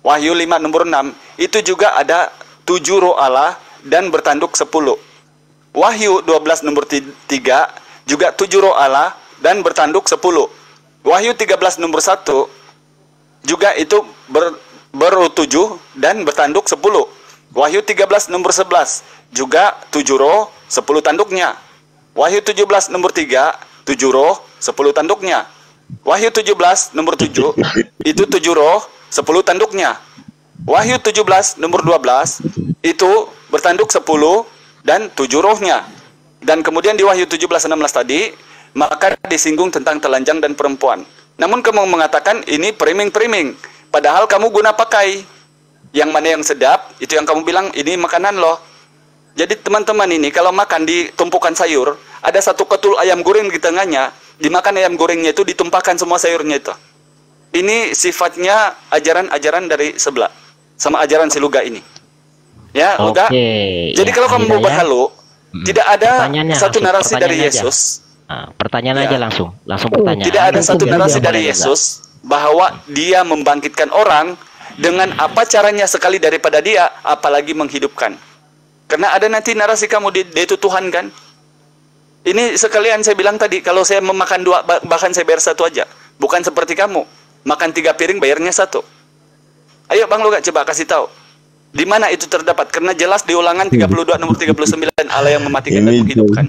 wahyu 5 nomor 6, itu juga ada 7 roh Allah dan bertanduk 10. Wahyu 12 nomor 3 juga 7 roh Allah dan bertanduk 10. Wahyu 13 nomor 1 juga itu beruh 7 dan bertanduk 10. Wahyu 13 nomor 11 juga 7 roh 10 tanduknya. Wahyu 17 nomor 3 7 roh 10 tanduknya. Wahyu 17 nomor 7 itu 7 roh 10 tanduknya. Wahyu 17 nomor 12 itu bertanduk 10 dan 7 rohnya. Dan kemudian di Wahyu 17:16 tadi maka disinggung tentang telanjang dan perempuan. Namun kamu mengatakan ini priming-priming, padahal kamu guna pakai yang mana yang sedap, itu yang kamu bilang ini makanan loh. Jadi teman-teman ini kalau makan di tumpukan sayur, ada satu ketul ayam goreng di tengahnya, dimakan ayam gorengnya itu ditumpahkan semua sayurnya itu. Ini sifatnya ajaran-ajaran dari sebelah sama ajaran si Luga ini. Ya, Luga. Jadi ya, kalau kamu mau berhalu, tidak ada satu narasi dari aja. Yesus. Nah, pertanyaan aja langsung pertanyaan. Tidak ada satu narasi dari Yesus bahwa dia membangkitkan orang dengan apa caranya sekali daripada dia, apalagi menghidupkan. Karena ada nanti narasi kamu dia itu Tuhan kan. Ini sekalian saya bilang tadi, kalau saya memakan 2, bahkan saya bayar 1 aja. Bukan seperti kamu, makan 3 piring bayarnya 1. Ayo Bang Loga coba kasih tahu. Di mana itu terdapat? Karena jelas di Ulangan 32 nomor 39 Allah yang mematikan dan menghidupkan.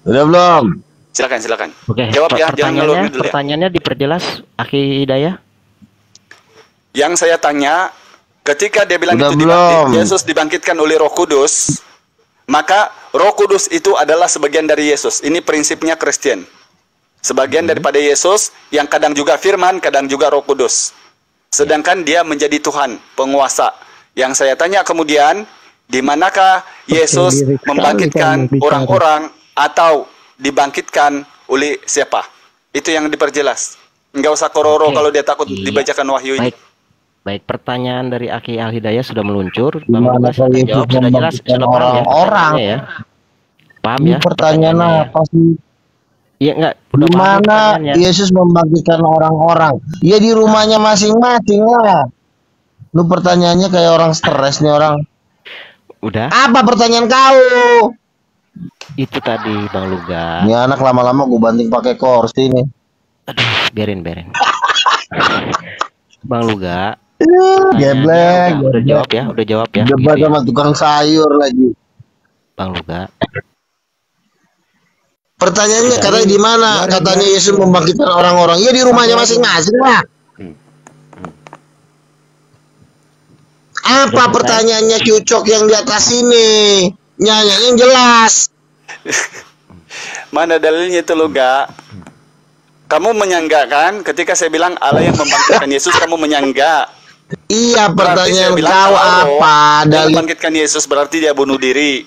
Udah belum? Silakan. Oke, Jawab ya, jangan ngeluh dulu ya. Pertanyaannya diperjelas, Aki Hidayah. Yang saya tanya, ketika dia bilang Udah itu belum? Yesus dibangkitkan oleh Roh Kudus, maka Roh Kudus itu adalah sebagian dari Yesus. Ini prinsipnya Kristen. Sebagian daripada Yesus yang kadang juga firman, kadang juga Roh Kudus. Sedangkan dia menjadi Tuhan, penguasa. Yang saya tanya kemudian, di manakah Yesus membangkitkan orang-orang atau dibangkitkan Uli siapa? Itu yang diperjelas. Enggak usah kororo Oke. kalau dia takut Iya. dibacakan wahyu ini. Baik. Baik, pertanyaan dari Aki Al Hidayah sudah meluncur. Bang Gimana Lukas kalau akan Yesus jawab, sudah jelas, membangkitkan sudah paham ya orang-orang? pertanyaannya ya. Paham Ini ya pertanyaan pertanyaannya ya. apa sih? Iya enggak, udah paham Gimana pertanyaannya. Yesus membangkitkan orang-orang? Ya di rumahnya masing-masing lah. Lu pertanyaannya kayak orang stres nih orang. Udah, Apa pertanyaan kau? itu tadi Bang Luga. Ini anak lama-lama gue banting pakai kursi nih. Aduh, biarin. Bang Luga, Geblek. udah jawab ya. Debat Gitu ya. sama tukang sayur lagi. Bang Luga. Pertanyaannya katanya di mana? Katanya Yesus membangkitkan orang-orang. Ya di rumahnya masing-masing lah. Apa pertanyaannya cucok yang di atas ini? Nyanya yang jelas. Mana dalilnya itu Luga? Kamu menyanggakan ketika saya bilang Allah yang membangkitkan Yesus, kamu menyangga. Iya, Berarti pertanyaan saya bilang kau kalau apa? dia Dalil membangkitkan Yesus berarti dia bunuh diri.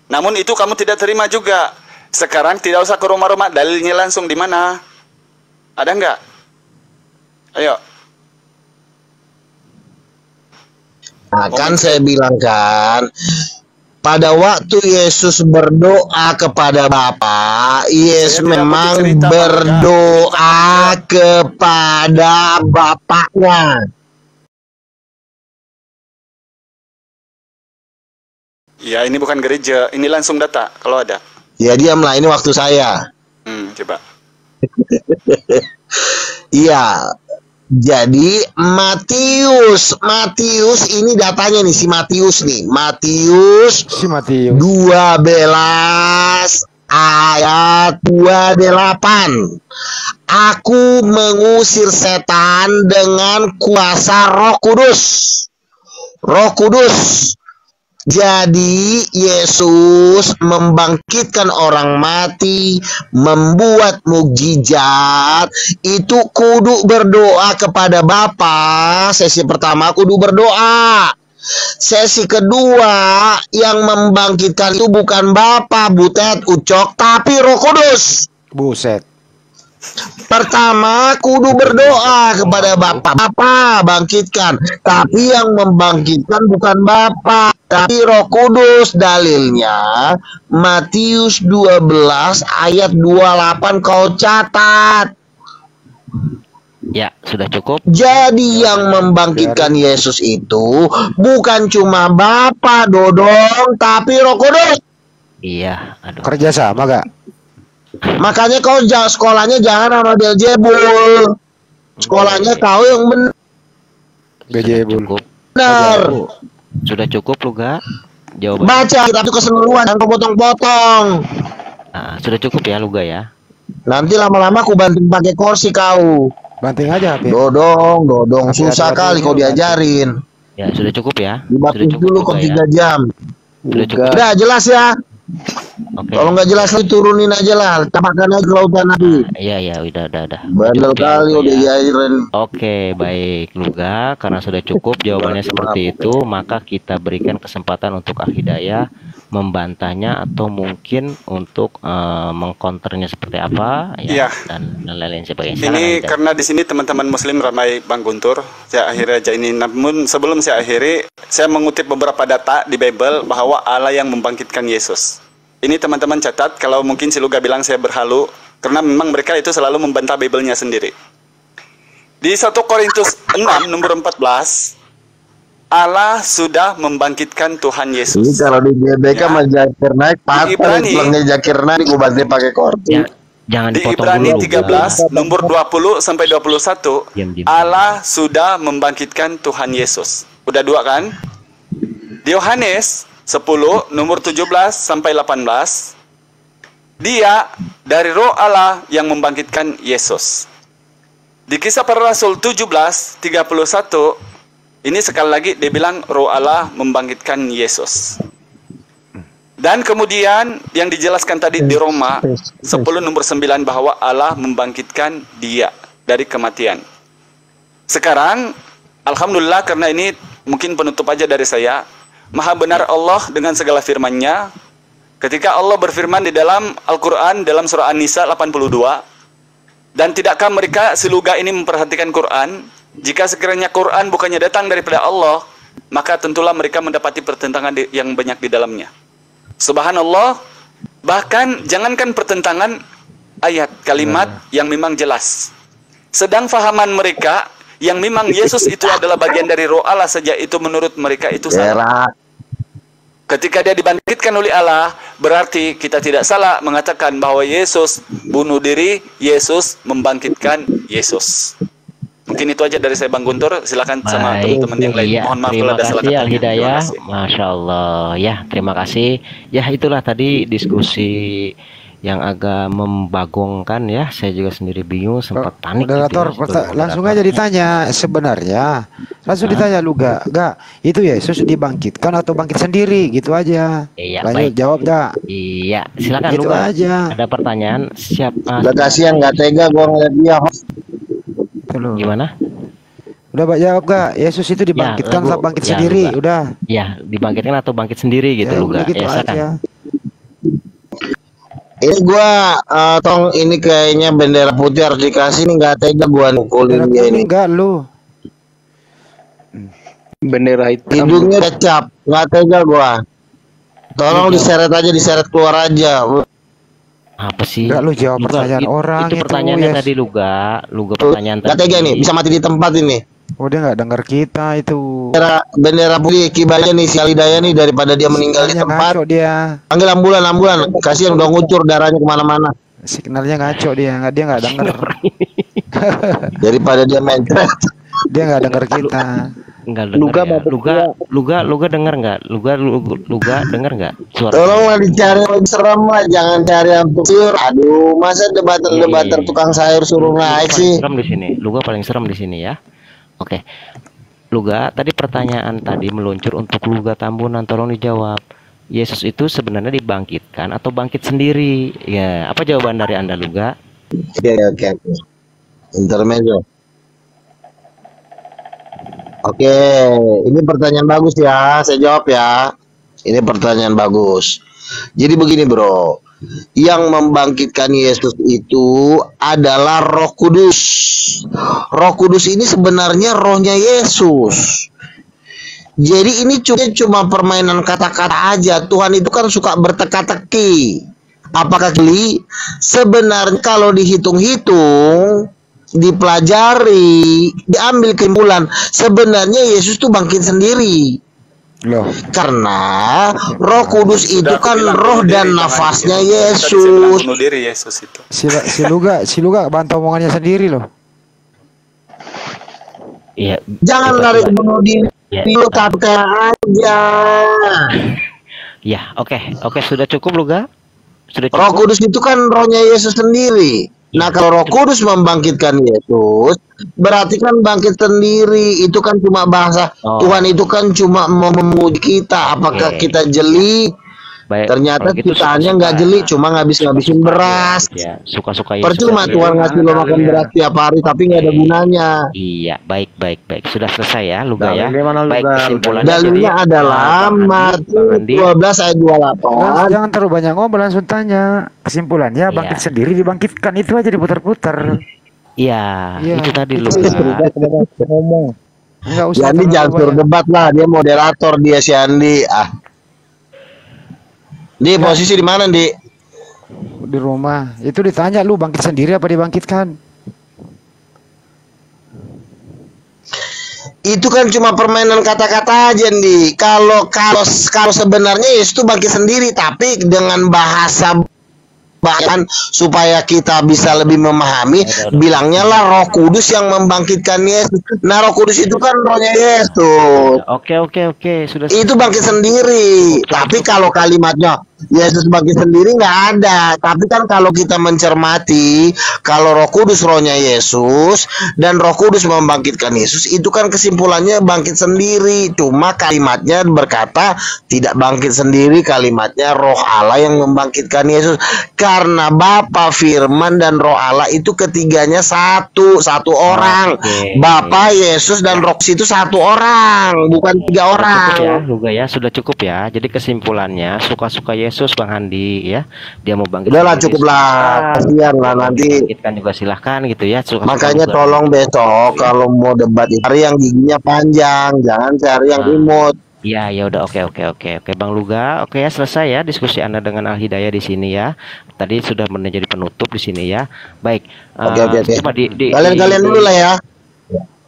Namun itu kamu tidak terima juga. Sekarang tidak usah ke rumah-rumah, dalilnya langsung di mana? Ada nggak? Ayo. Nah, kan saya bilang kan, pada waktu Yesus berdoa kepada Bapa, Yesus Saya tidak memang butuh cerita, Bang. berdoa kepada Bapaknya. Ya ini bukan gereja, ini langsung data kalau ada. Ya diamlah, ini waktu saya. Coba. Iya. Jadi Matius ini datanya nih, si Matius nih. Matius Si Matius. 12 ayat 28. Aku mengusir setan dengan kuasa Roh Kudus. Roh Kudus. Jadi Yesus membangkitkan orang mati, membuat mukjizat, itu kudu berdoa kepada Bapa. Sesi pertama kudu berdoa. Sesi kedua yang membangkitkan itu bukan Bapa, Butet, Ucok, tapi Roh Kudus. Buset. Pertama kudu berdoa kepada Bapa. Bapa bangkitkan. Tapi yang membangkitkan bukan Bapa, tapi Roh Kudus. Dalilnya Matius 12 ayat 28 kau catat. Ya, sudah cukup. Jadi yang membangkitkan Yesus itu bukan cuma Bapa Dodong, tapi Roh Kudus. Iya, aduh. Kerja sama gak? Makanya kau sekolahnya jangan sama Beelzebul. Sekolahnya kau yang benar. Gajebul. Cukup. Sudah cukup Luga. Jawaban. Baca kitab itu keseluruhan, jangan kau potong-potong. Nah, sudah cukup ya Luga ya. Nanti lama-lama aku banting pakai kursi kau. Banting aja HP. Dodong, Tapi susah hati-hati kali dulu, kau diajarin. Ya, sudah cukup ya. Dibatin Sudah cukup dulu kau Luga ya. 3 jam. Sudah cukup. Udah jelas ya. Oke. Kalau nggak jelas lu turunin aja lah, tapakan aja ke lautan nanti. Iya, udah. Bandel Cukup ya, kali Luga udah ya. diajarin. Oke, baik Luga, karena sudah cukup jawabannya seperti itu, maka kita berikan kesempatan untuk Al Hidayah membantahnya atau mungkin untuk mengkonternya seperti apa Iya. ya, dan lain-lain sebagainya. Silakan, Al Ini Hidayah. karena di sini teman-teman Muslim ramai Bang Guntur. Saya akhiri aja ini. Namun sebelum saya akhiri, saya mengutip beberapa data di Bible bahwa Allah yang membangkitkan Yesus. Ini teman-teman catat. Kalau mungkin si Luga bilang saya berhalu, karena memang mereka itu selalu membantah Bible-nya sendiri. Di 1 Korintus 6 nomor 14, Allah sudah membangkitkan Tuhan Ini Yesus. kalau di GBK Ya. sama Jakir naik patah, Ibrani. pulangnya Jakir naik gue banting pakai kursi. Ya, jangan Di dipotong Ibrani dulu. 13 nomor 20 sampai 21, Diam. Allah sudah membangkitkan Tuhan Yesus. Udah 2 kan? Di Yohanes 10 nomor 17 sampai 18, dia dari Roh Allah yang membangkitkan Yesus. Di Kisah Para Rasul 17:31, ini sekali lagi dia bilang Roh Allah membangkitkan Yesus. Dan kemudian yang dijelaskan tadi di Roma 10 nomor 9 bahwa Allah membangkitkan dia dari kematian. Sekarang alhamdulillah, karena ini mungkin penutup aja dari saya. Maha benar Allah dengan segala firman-Nya. Ketika Allah berfirman di dalam Al-Quran dalam surah An-Nisa 82, dan tidakkah mereka seluga ini memperhatikan Quran? Jika sekiranya Quran bukannya datang daripada Allah, maka tentulah mereka mendapati pertentangan yang banyak di dalamnya. Subhanallah, bahkan jangankan pertentangan ayat, kalimat yang memang jelas. Sedang fahaman mereka yang memang Yesus itu adalah bagian dari roh Allah saja, itu menurut mereka itu salah. Ketika dia dibangkitkan oleh Allah, berarti kita tidak salah mengatakan bahwa Yesus bunuh diri, Yesus membangkitkan Yesus. Mungkin itu aja dari saya, Bang Guntur. Silakan sama teman-teman yang lain. Iya, Mohon maaf terima kalau ada salah kasih kata. Al-Hidayah. Masya Allah. Ya, terima kasih. Ya, itulah tadi diskusi yang agak membagongkan ya. Saya juga sendiri bingung, sempat panik. Moderator, langsung aja ditanya sebenarnya. Langsung ditanya lu gak itu Yesus dibangkitkan atau bangkit sendiri gitu aja. Iya, lanjut baik. jawab gak? Iya, silakan Gitu Luga. aja. Ada pertanyaan? Siapa? Udah kasihan nggak tega gua ngeliat dia. Tuh, Gimana? udah Pak jawab gak? Yesus itu dibangkitkan atau bangkit sendiri? Luga. Udah. Ya, dibangkitkan atau bangkit sendiri gitu Ya, Luga. udah gitu Ya, silakan. aja. Ini gua tong ini kayaknya bendera putih harus dikasih nih, nggak tega gua mukulin dia ini. Enggak lu. Bendera hitam. Hidungnya kecap, nggak tega gua. Tolong diseret aja, diseret keluar aja. Apa sih? Enggak, lu jawab Luga, pertanyaan orang itu itu, pertanyaannya Yes. tadi Luga pertanyaan Nggak tega nih, bisa mati di tempat ini. Oh dia nggak dengar kita itu. Bendera putih kibarnya nih si Alidaya nih, daripada dia meninggal di Signalnya tempat. ngaco dia. Panggil ambulan, kasihan udah ngucur darahnya kemana-mana. Signalnya ngaco dia nggak dengar. Daripada dia mencret. Dia nggak dengar kita. Enggak Luga dengar ya. mabuk Luga dengar nggak? Luga dengar nggak suara? Tolonglah dicari yang serem lah, jangan cari yang sayur. Aduh, masa debater tukang sayur suruh naik sih. Serem di sini. Luga paling serem di sini ya. Oke. Luga, tadi pertanyaan tadi meluncur untuk Luga Tambunan, tolong dijawab. Yesus itu sebenarnya dibangkitkan atau bangkit sendiri? Ya, apa jawaban dari Anda Luga? Oke. Intermezzo. Oke, ini pertanyaan bagus ya, saya jawab ya. Ini pertanyaan bagus. Jadi begini bro, yang membangkitkan Yesus itu adalah Roh Kudus. Roh Kudus ini sebenarnya rohnya Yesus. Jadi ini cuma permainan kata-kata aja. Tuhan itu kan suka berteka-teki. Apakah geli? Sebenarnya kalau dihitung-hitung, dipelajari, diambil kesimpulan, sebenarnya Yesus tuh bangkit sendiri. Loh, Karena Roh Kudus itu Sudah aku kan bilang roh bunuh dan diri, nafasnya teman. Tadi saya bilang Yesus. bunuh diri Yesus itu. si Luga bantah omongannya sendiri loh. Iya. Jangan narik bunuh diri, Ya, lu kata aja. Ya, oke, sudah cukup Luga? Sudah Roh cukup. Kudus itu kan rohnya Yesus sendiri. Nah, kalau Roh Kudus membangkitkan Yesus, berarti kan bangkit sendiri. Itu kan cuma bahasa. Oh. Tuhan itu kan cuma mau memuji kita. Apakah Oke. kita jeli? Baik, Ternyata kalau gitu citaannya suka-suka. nggak jeli, cuma ngabis-ngabisin beras. Ya, suka-suka Yesus. Percuma Ya. Tuhan ngasih lo makan beras tiap hari, tapi nggak ada gunanya. Iya, baik. Sudah selesai ya, Luga ya. Dalilnya mana, Luga? Baik, kesimpulannya Dalilnya jadi, adalah Bang Andi, Matius 12 ayat 28. Jangan terlalu banyak ngomong, langsung tanya. Kesimpulannya bangkit Iya. sendiri dibangkitkan, itu aja diputar-putar. Iya, Iya. itu tadi Udah Luga. ngomong. Enggak usah. Si Andi terlalu jangan suruh banyak. debat lah, dia moderator dia si Andi. Di posisi di mana, Di? Di rumah. Itu ditanya lu bangkit sendiri apa dibangkitkan? Itu kan cuma permainan kata-kata aja, Di. Kalau sebenarnya Yesus itu bangkit sendiri, tapi dengan bahasa bahkan supaya kita bisa lebih memahami, bilangnya lah Roh Kudus yang membangkitkan Yesus. Nah, Roh Kudus itu kan rohnya Yesus. Oke, sudah. Itu bangkit sendiri. Tapi kalau kalimatnya Yesus bangkit sendiri nggak ada. Tapi kan kalau kita mencermati, kalau Roh Kudus rohnya Yesus dan Roh Kudus membangkitkan Yesus, itu kan kesimpulannya bangkit sendiri. Cuma kalimatnya berkata tidak bangkit sendiri, kalimatnya Roh Allah yang membangkitkan Yesus. Karena Bapa, Firman dan Roh Allah itu ketiganya satu orang. Oke. Bapa, Yesus dan Roh itu satu orang, bukan tiga Cukup ya, orang. Luga ya, sudah cukup ya. Jadi kesimpulannya suka-suka Yesus Yesus, Bang Handi ya. Dia mau bangkit. Udahlah cukup lah, kasihan lah nanti. Bangkitkan juga silahkan gitu ya. Makanya tolong besok kalau mau debat cari yang giginya panjang, jangan cari yang imut. Ya, ya udah, oke Bang Luga, oke ya, selesai ya diskusi Anda dengan Al Hidayah di sini ya. Tadi sudah menjadi penutup di sini ya. Baik. Oke. Coba Kalian dulu lah ya.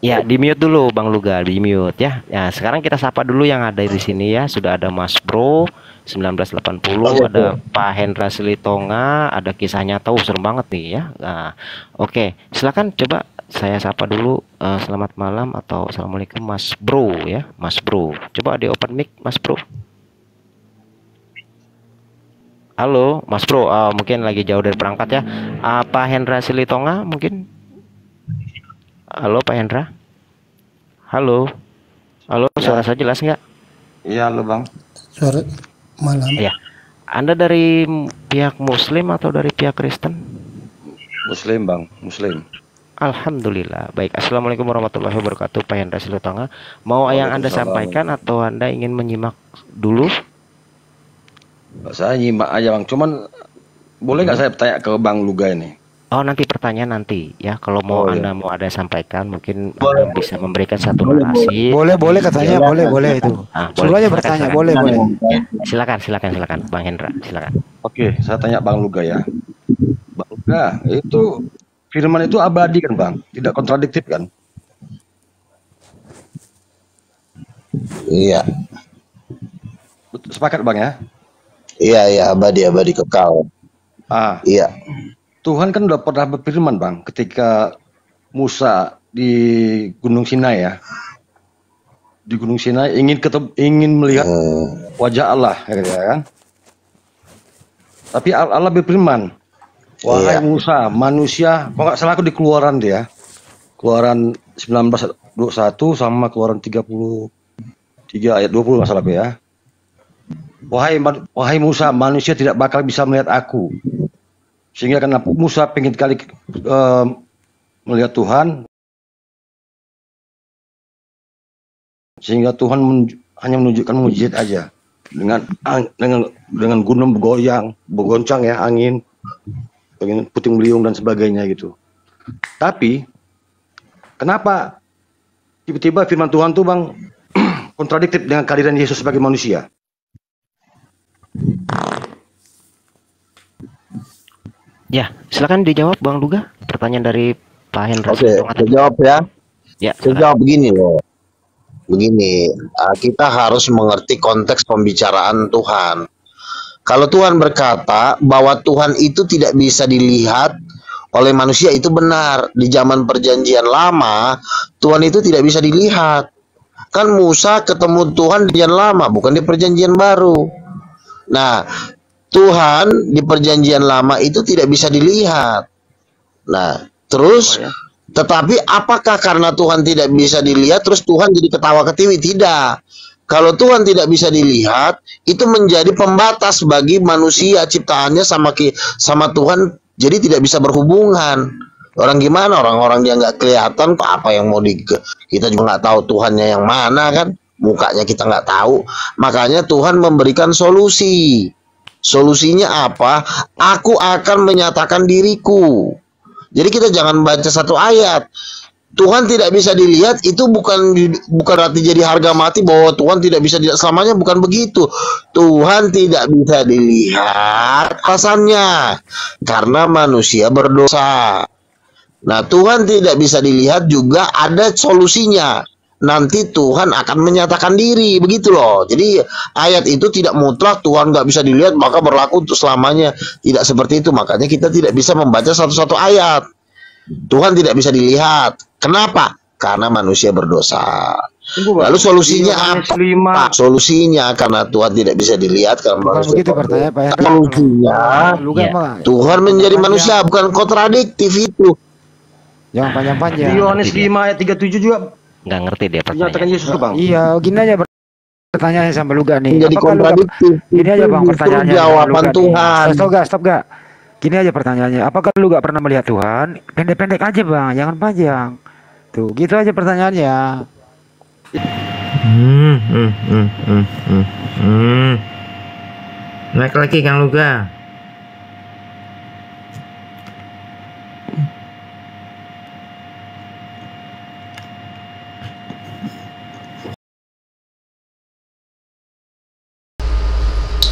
Ya, di mute dulu Bang Luga, di mute ya. Ya, sekarang kita sapa dulu yang ada di sini ya. Sudah ada Mas Bro 1980, ada Pak Hendra Silitonga, ada kisahnya tahu serem banget nih ya. Nah, oke, silakan coba saya sapa dulu. Selamat malam atau assalamualaikum Mas Bro ya, Mas Bro. Coba di open mic Mas Bro. Halo Mas Bro, mungkin lagi jauh dari perangkat ya. Pak Hendra Silitonga mungkin. Halo Pak Hendra. Halo. Halo, suara saya jelas nggak? Iya, halo Bang. Sore malam. Ya. Anda dari pihak Muslim atau dari pihak Kristen? Muslim Bang, Muslim. Alhamdulillah. Baik. Assalamualaikum warahmatullahi wabarakatuh Pak Hendra Silitonga. Mau yang Anda sampaikan atau Anda ingin menyimak dulu? Saya nyimak aja Bang, cuman boleh nggak saya tanya ke Bang Luga ini? Oh, nanti pertanyaan nanti ya. Kalau mau Anda mau ada sampaikan, mungkin Anda bisa memberikan satu narasi. Boleh katanya, boleh itu. Suruh aja bertanya, boleh. Ya, silakan Bang Hendra, silakan. Oke, saya tanya Bang Luga ya. Bang Luga, itu firman itu abadi kan Bang? Tidak kontradiktif kan? Iya. Sepakat Bang ya? Iya, abadi kekal. Iya. Tuhan kan udah pernah berfirman Bang ketika Musa di Gunung Sinai ya. Di Gunung Sinai ingin melihat wajah Allah ya kan. Tapi Allah berfirman, wahai Musa, manusia, kok nggak salah aku di Keluaran dia. Keluaran 19:21 sama Keluaran 33 ayat 20 nggak salah aku ya. Wahai Musa, manusia tidak bakal bisa melihat aku. Sehingga karena Musa pengen kali melihat Tuhan, sehingga Tuhan hanya menunjukkan mujizat aja dengan gunung bergoncang ya, angin, puting beliung dan sebagainya gitu. Tapi kenapa tiba-tiba firman Tuhan tuh Bang kontradiktif dengan kehadiran Yesus sebagai manusia? Ya, silakan dijawab Bang Luga. Pertanyaan dari Pak Hendra. Oke, saya jawab ya. Ya, saya jawab begini loh. Begini, kita harus mengerti konteks pembicaraan Tuhan. Kalau Tuhan berkata bahwa Tuhan itu tidak bisa dilihat oleh manusia, itu benar. Di zaman perjanjian lama, Tuhan itu tidak bisa dilihat. Kan Musa ketemu Tuhan di perjanjian lama, bukan di perjanjian baru. Nah, Tuhan di perjanjian lama itu tidak bisa dilihat. Nah, terus tetapi apakah karena Tuhan tidak bisa dilihat terus Tuhan jadi ketawa ketiwi? Tidak. Kalau Tuhan tidak bisa dilihat, itu menjadi pembatas bagi manusia ciptaannya sama Tuhan, jadi tidak bisa berhubungan. Orang gimana? Orang-orang dia nggak kelihatan, apa yang mau kita juga nggak tahu Tuhannya yang mana kan? Mukanya kita nggak tahu. Makanya Tuhan memberikan solusi. Solusinya apa? Aku akan menyatakan diriku. Jadi kita jangan baca satu ayat. Tuhan tidak bisa dilihat itu bukan berarti jadi harga mati bahwa Tuhan tidak bisa dilihat selamanya, bukan begitu. Tuhan tidak bisa dilihat alasannya karena manusia berdosa. Nah, Tuhan tidak bisa dilihat juga ada solusinya. Nanti Tuhan akan menyatakan diri, begitu loh. Jadi ayat itu tidak mutlak Tuhan nggak bisa dilihat maka berlaku untuk selamanya, tidak seperti itu. Makanya kita tidak bisa membaca satu-satu ayat. Tuhan tidak bisa dilihat. Kenapa? Karena manusia berdosa. Lalu solusinya apa? Solusinya karena Tuhan tidak bisa dilihat karena manusia berdosa. Solusinya Tuhan menjadi manusia, bukan kontradiktif itu. Jangan panjang-panjang. Di Yohanes 5 ayat 37 juga nggak ngerti dia pertanyaan. Yesus Bang. Iya, gini aja pertanyaannya sampai Luga nih. Jadi kontradiktif. Gini aja Bang pertanyaannya. Jawaban Tuhan. Stop gak? Gini aja pertanyaannya. Apakah lu gak pernah melihat Tuhan? Pendek-pendek aja Bang, jangan panjang. Tuh, gitu aja pertanyaannya. Naik lagi Kang Luga.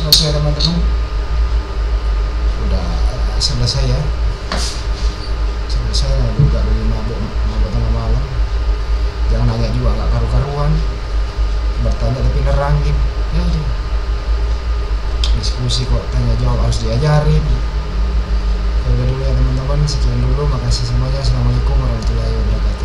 Oke teman-teman, udah selesai ya. Selesai juga dari mabuk tengah malam. Jangan nanya juga nggak karu-karuan. Bertanya tapi nerangin. Ya udah. Diskusi kok tanya jawab harus diajarin. Udah dulu ya teman-teman, sekian dulu. Makasih semuanya. Assalamualaikum warahmatullahi wabarakatuh.